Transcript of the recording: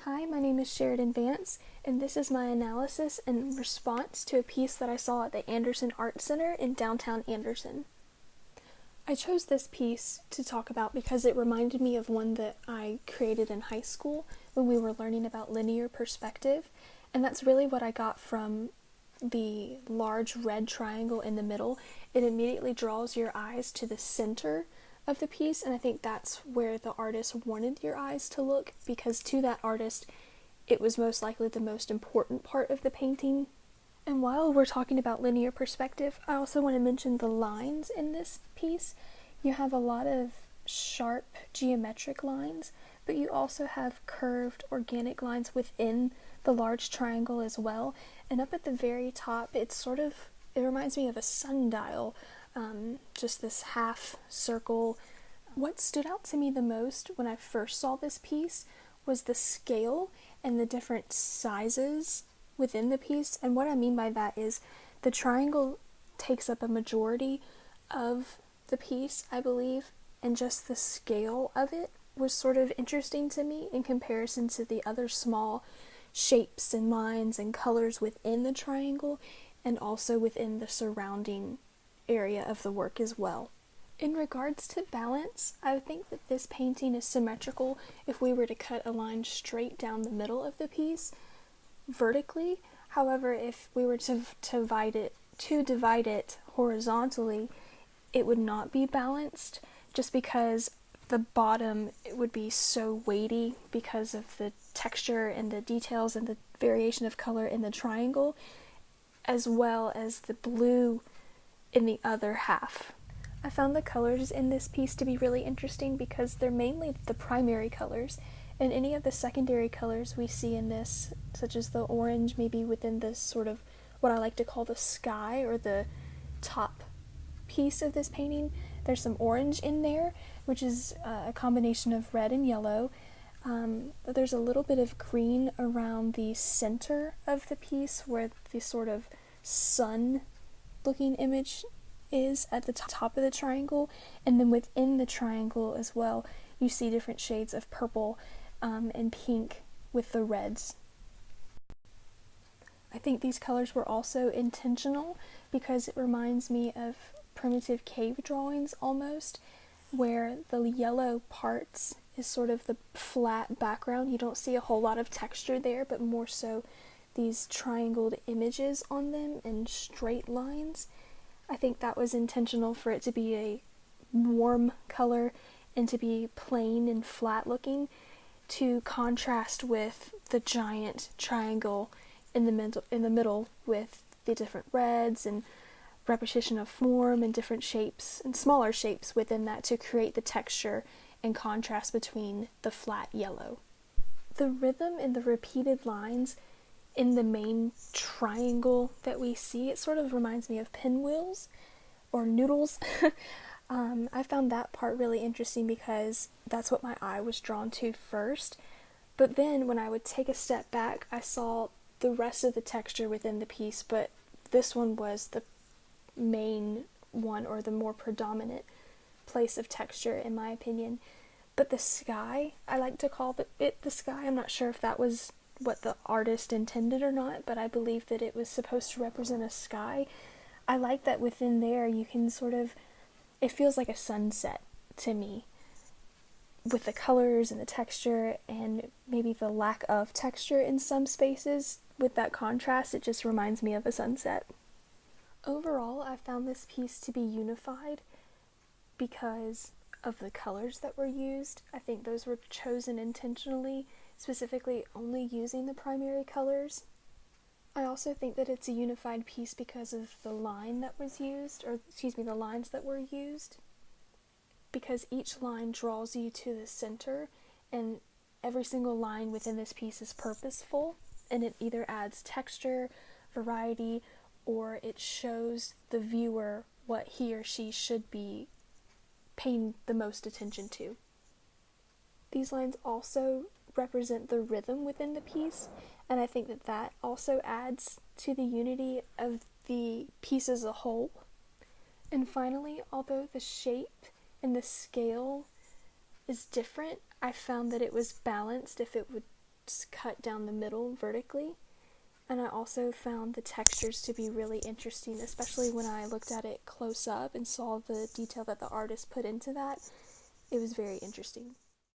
Hi, my name is Sheridan Vance, and this is my analysis and response to a piece that I saw at the Anderson Art Center in downtown Anderson. I chose this piece to talk about because it reminded me of one that I created in high school when we were learning about linear perspective, and that's really what I got from the large red triangle in the middle. It immediately draws your eyes to the center of the piece, and I think that's where the artist wanted your eyes to look, because to that artist it was most likely the most important part of the painting. And while we're talking about linear perspective, I also want to mention the lines in this piece. You have a lot of sharp geometric lines, but you also have curved organic lines within the large triangle as well. And up at the very top, it reminds me of a sundial, just this half circle. What stood out to me the most when I first saw this piece was the scale and the different sizes within the piece. And what I mean by that is the triangle takes up a majority of the piece, I believe, and just the scale of it was sort of interesting to me in comparison to the other small shapes and lines and colors within the triangle, and also within the surrounding area of the work as well. In regards to balance, I think that this painting is symmetrical if we were to cut a line straight down the middle of the piece vertically. However, if we were to divide it horizontally, it would not be balanced, just because the bottom would be so weighty because of the texture and the details and the variation of color in the triangle, as well as the blue in the other half. I found the colors in this piece to be really interesting because they're mainly the primary colors, and any of the secondary colors we see in this, such as the orange maybe within this sort of what I like to call the sky or the top piece of this painting, there's some orange in there, which is a combination of red and yellow. There's a little bit of green around the center of the piece where the sort of sun looking image is at the top of the triangle, and then within the triangle as well you see different shades of purple and pink with the reds. I think these colors were also intentional because it reminds me of primitive cave drawings almost, where the yellow parts is sort of the flat background. You don't see a whole lot of texture there, but more so these triangled images on them and straight lines. I think that was intentional for it to be a warm color and to be plain and flat looking, to contrast with the giant triangle in the middle with the different reds and repetition of form and different shapes and smaller shapes within that to create the texture and contrast between the flat yellow. The rhythm and the repeated lines in the main triangle that we see, it sort of reminds me of pinwheels or noodles. I found that part really interesting because that's what my eye was drawn to first. But then when I would take a step back, I saw the rest of the texture within the piece, but this one was the main one, or the more predominant place of texture in my opinion. But the sky, I like to call it the sky. I'm not sure if that was what the artist intended or not, but I believe that it was supposed to represent a sky. I like that within there you can it feels like a sunset to me, with the colors and the texture and maybe the lack of texture in some spaces. With that contrast, it just reminds me of a sunset. Overall, I found this piece to be unified because of the colors that were used. I think those were chosen intentionally, specifically only using the primary colors. I also think that it's a unified piece because of the line that was used, the lines that were used, because each line draws you to the center, and every single line within this piece is purposeful, and it either adds texture, variety, or it shows the viewer what he or she should be paying the most attention to. These lines also represent the rhythm within the piece, and I think that also adds to the unity of the piece as a whole. And finally, although the shape and the scale is different, I found that it was balanced if it would parts cut down the middle vertically. And I also found the textures to be really interesting, especially when I looked at it close up and saw the detail that the artist put into that. It was very interesting.